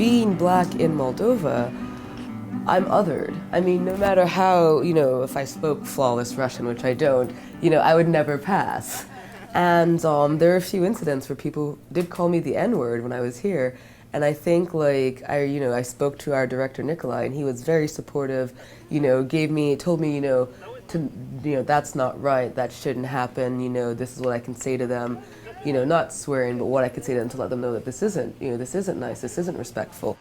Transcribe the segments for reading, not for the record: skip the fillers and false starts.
being black in Moldova, I'm othered. I mean, no matter how, if I spoke flawless Russian, which I don't, I would never pass. And there are a few incidents where people did call me the N-word when I was here. And I think I spoke to our director, Nikolai, and he was very supportive, told me, that's not right, that shouldn't happen, this is what I can say to them, not swearing, but what I could say to them to let them know that this isn't nice, this isn't respectful.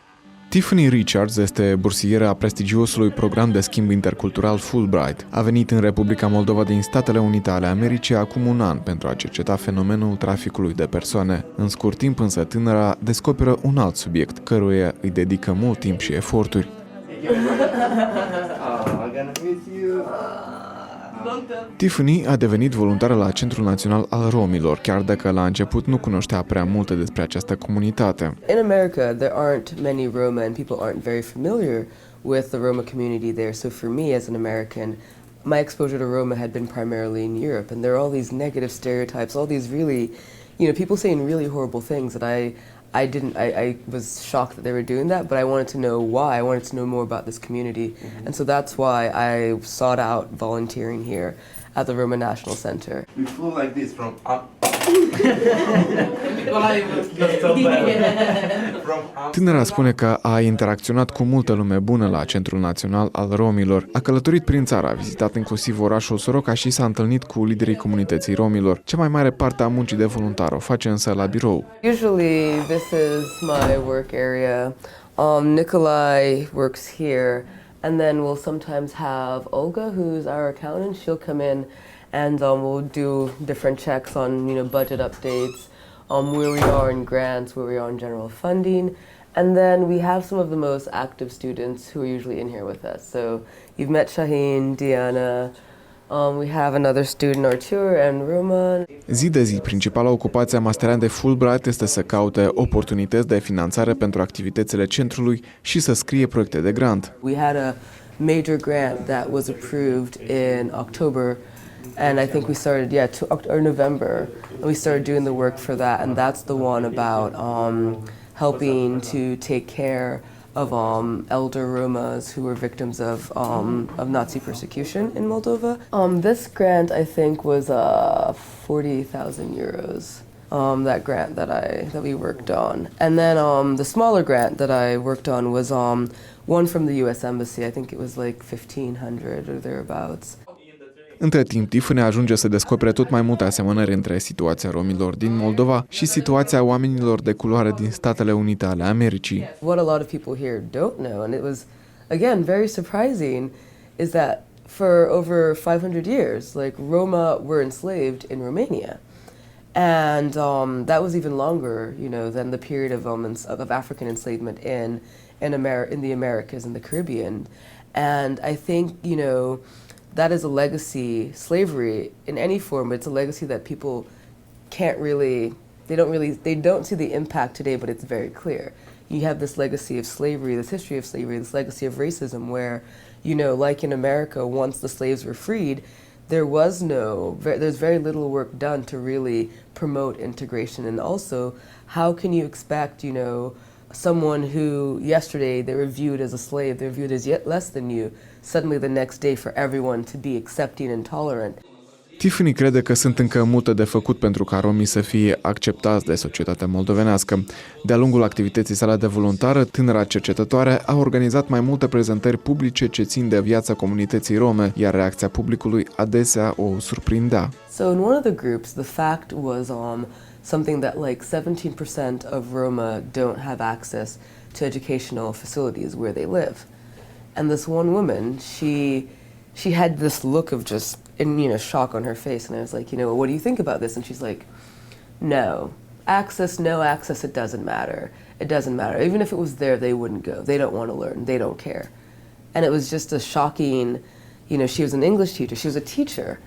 Tiffany Richards este bursieră a prestigiosului program de schimb intercultural Fullbright. A venit în Republica Moldova din Statele Unite ale Americii acum un an pentru a cerceta fenomenul traficului de persoane. În scurt timp însă tânăra descoperă un alt subiect, căruia îi dedică mult timp și eforturi. Tiffany a devenit voluntară la Centrul Național al Romilor, chiar dacă la început nu cunoștea prea multe despre această comunitate. In America, there aren't many Roma and people aren't very familiar with the Roma community there. So for me as an American, my exposure to Roma had been primarily in Europe, and there are all these negative stereotypes, all these really, people saying really horrible things that I was shocked that they were doing that, but I wanted to know why. I wanted to know more about this community. And so that's why I sought out volunteering here at the Roma National Center. We flew like this from Tânăra spune că a interacționat cu multă lume bună la Centrul Național al Romilor. A călătorit prin țară, a vizitat inclusiv orașul Soroca și s-a întâlnit cu liderii comunității romilor. Cea mai mare parte a muncii de voluntar o face însă la birou. Usually this is my work area. Nikolai works here, and then we'll sometimes have Olga, who's our accountant. She'll come in and we'll do different checks on budget updates, where we are in grants, where we are in general funding, and then we have some of the most active students who are usually in here with us. So you've met Shaheen, Diana, we have another student, Artur, and Roman. Zi de zi, principala ocupație a masterandei de Fullbright este să caute oportunități de finanțare pentru activitățile centrului și să scrie proiecte de grant. We had a major grant that was approved in October. And I think we started, or November, and we started doing the work for that, and that's the one about helping to take care of elder Romas who were victims of Nazi persecution in Moldova. This grant, I think, was 40,000 euros. That grant that we worked on, and then the smaller grant that I worked on was one from the U.S. Embassy. I think it was like 1,500 or thereabouts. Între timp, Tiffany ajunge să descopere tot mai multe asemănări între situația romilor din Moldova și situația oamenilor de culoare din Statele Unite ale Americii. What a lot of people here don't know, and it was, again, very surprising, is that for over 500 years, Roma were enslaved in Romania. And that was even longer, than the period of African enslavement in the Americas and the Caribbean. And I think, that is a legacy, slavery in any form, but it's a legacy that people they don't see the impact today, but it's very clear. You have this legacy of slavery, this history of slavery, this legacy of racism where, like in America, once the slaves were freed, there's very little work done to really promote integration. And also, how can you expect, someone who yesterday they were viewed as a slave, they're viewed as yet less than you, suddenly the next day for everyone to be accepting and tolerant. Tiffany crede că sunt încă multe de făcut pentru ca romii să fie acceptați de societatea moldovenească. De-a lungul activității sale de voluntară, tânăra cercetătoare a organizat mai multe prezentări publice ce țin de viața comunității rome, iar reacția publicului adesea o surprindea. So in one of the groups, the fact was something that 17% of Roma don't have access to educational facilities where they live. And this one woman, she had this look of just shock on her face, and I was like, what do you think about this? And she's like, no access, it doesn't matter. It doesn't matter. Even if it was there, they wouldn't go. They don't want to learn. They don't care. And it was just a shocking, she was an English teacher. She was a teacher.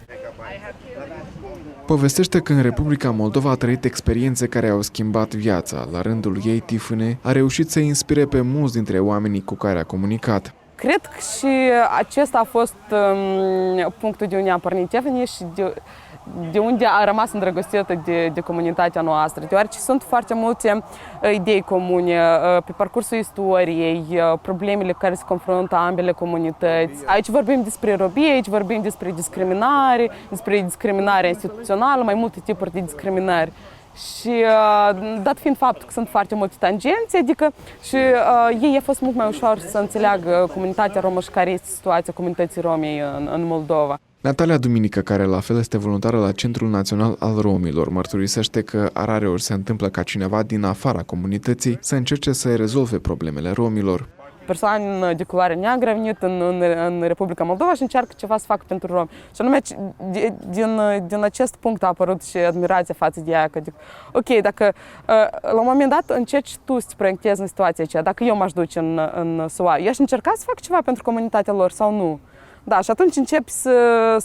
Povestește că în Republica Moldova a trăit experiențe care au schimbat viața. La rândul ei, Tiffany a reușit să inspire pe mulți dintre oamenii cu care a comunicat. Cred că și acesta a fost punctul de unde a pornit Tiffany și de unde a rămas îndrăgostită de comunitatea noastră, deoarece sunt foarte multe idei comune pe parcursul istoriei, problemele cu care se confruntă ambele comunități. Aici vorbim despre robie, aici vorbim despre discriminare instituțională, mai multe tipuri de discriminări. Și dat fiind faptul că sunt foarte multe tangențe, adică și ei a fost mult mai ușor să înțeleagă comunitatea romă și care este situația comunității rome în Moldova. Natalia Duminică, care la fel este voluntară la Centrul Național al Romilor, mărturisește că rareori se întâmplă ca cineva din afara comunității să încerce să rezolve problemele romilor. Persoane de culoare neagră au venit în Republica Moldova și încearcă ceva să facă pentru romi. Și anume, din acest punct a apărut și admirația față de ea. Că zic, ok, dacă la un moment dat încerci tu să te proiectezi în situația aceea, dacă eu m-aș duce în SUA, eu aș încerca să fac ceva pentru comunitatea lor sau nu? Da, și atunci începi să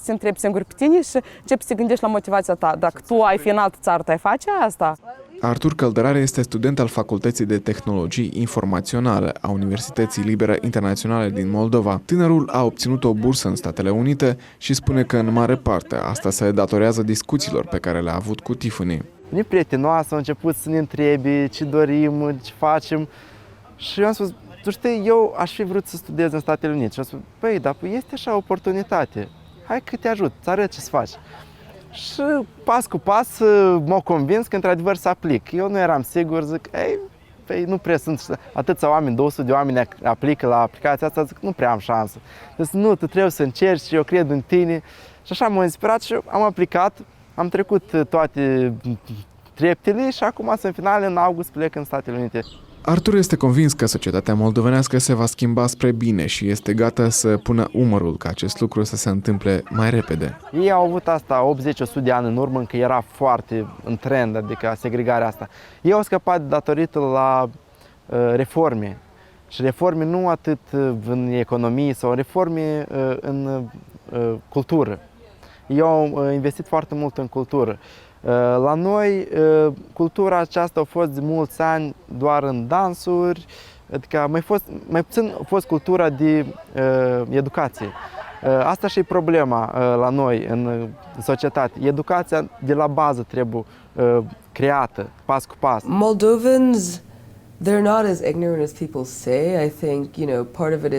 te întrebi singur pe tine și începi să te gândești la motivația ta. Dacă tu ai fi în altă țară, tu ai face asta? Artur Căldărare este student al Facultății de Tehnologii Informaționale a Universității Libere Internaționale din Moldova. Tânărul a obținut o bursă în Statele Unite și spune că în mare parte asta se datorează discuțiilor pe care le-a avut cu Tiffany. Ne prietenoasă, au început să ne întrebe ce dorim, ce facem și eu am spus, tu știi, eu aș fi vrut să studiez în Statele Unite și am spus, păi, dar este așa o oportunitate, hai că te ajut, îți arăt ce să faci. Și pas cu pas m-au convins că într-adevăr să aplic. Eu nu eram sigur, zic, păi nu prea sunt atâția oameni, 200 de oameni aplică la aplicația asta, zic, nu prea am șansă. Deci nu, tu trebuie să încerci și eu cred în tine. Și așa m-am inspirat și am aplicat, am trecut toate treptele și acum în final, în august, plec în Statele Unite. Artur este convins că societatea moldovenească se va schimba spre bine și este gata să pună umărul ca acest lucru să se întâmple mai repede. Ei au avut asta 80-100 de ani în urmă, încă era foarte în trend, adică segregarea asta. Ei au scăpat datorită la reforme. Și reforme nu atât în economie sau reforme în cultură. Ei au investit foarte mult în cultură. La noi, cultura aceasta a fost de mulți ani doar în dansuri, adică mai puțin a fost cultura de educație. Asta și e problema la noi în societate. Educația de la bază trebuie creată, pas cu pas. Moldovans, they're not as ignorant as people say. I think, part of it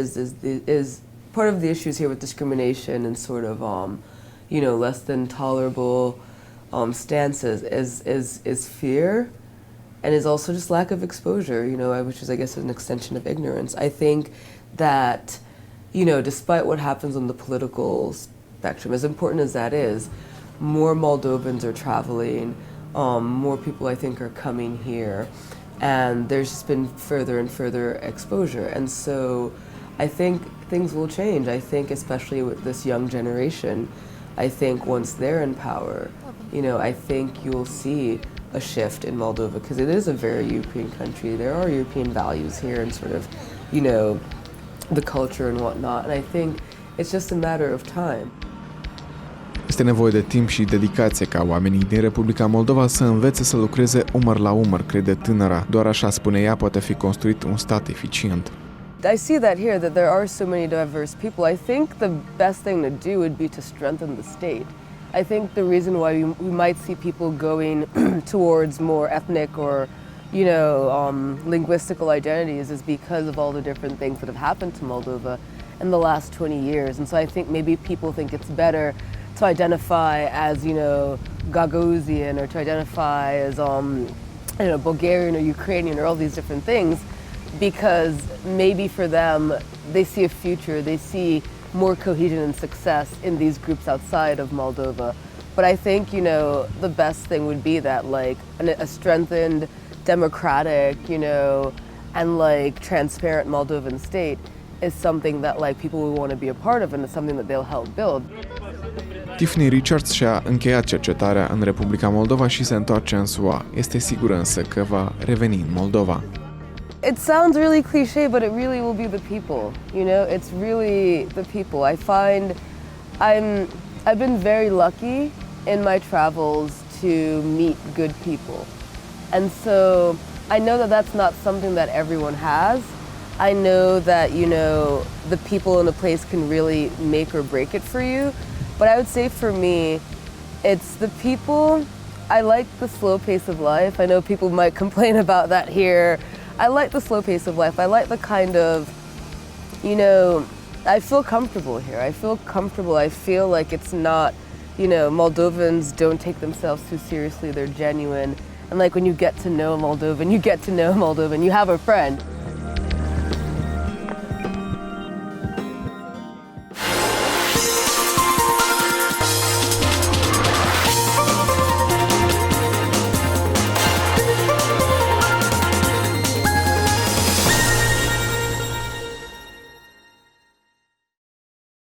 is part of the issues here with discrimination and sort of, less than tolerable stances is fear, and is also just lack of exposure, which is, I guess, an extension of ignorance. I think that, despite what happens on the political spectrum, as important as that is, more Moldovans are traveling, more people, I think, are coming here, and there's just been further and further exposure. And so I think things will change. I think especially with this young generation, I think once they're in power, I think you'll see a shift in Moldova, because it is a very European country. There are European values here and sort of, the culture and whatnot. And I think it's just a matter of time. Este nevoie de timp și dedicație ca oamenii din Republica Moldova să învețe să lucreze umăr la umăr, crede tânăra. Doar așa, spune ea, poate fi construit un stat eficient. I see that here, that there are so many diverse people. I think the best thing to do would be to strengthen the state. I think the reason why we might see people going towards more ethnic or, linguistical identities is because of all the different things that have happened to Moldova in the last 20 years. And so I think maybe people think it's better to identify as, Gagauzian, or to identify as, Bulgarian or Ukrainian or all these different things, because maybe for them, they see a future, they see more cohesion and success in these groups outside of Moldova. But I think, the best thing would be that, a strengthened, democratic, and, transparent Moldovan state is something that, people will want to be a part of, and it's something that they'll help build. Tiffany Richards și-a încheiat cercetarea în Republica Moldova și se întoarce în SUA. Este sigură însă că va reveni în Moldova. It sounds really cliche, but it really will be the people. It's really the people. I find I've been very lucky in my travels to meet good people. And so I know that that's not something that everyone has. I know that, the people in a place can really make or break it for you. But I would say for me, It's the people. I like the slow pace of life. I know people might complain about that here. I like the slow pace of life. I like the kind of, you know, I feel comfortable here. I feel comfortable. I feel like it's not, you know, Moldovans don't take themselves too seriously. They're genuine. And like when you get to know a Moldovan, you have a friend.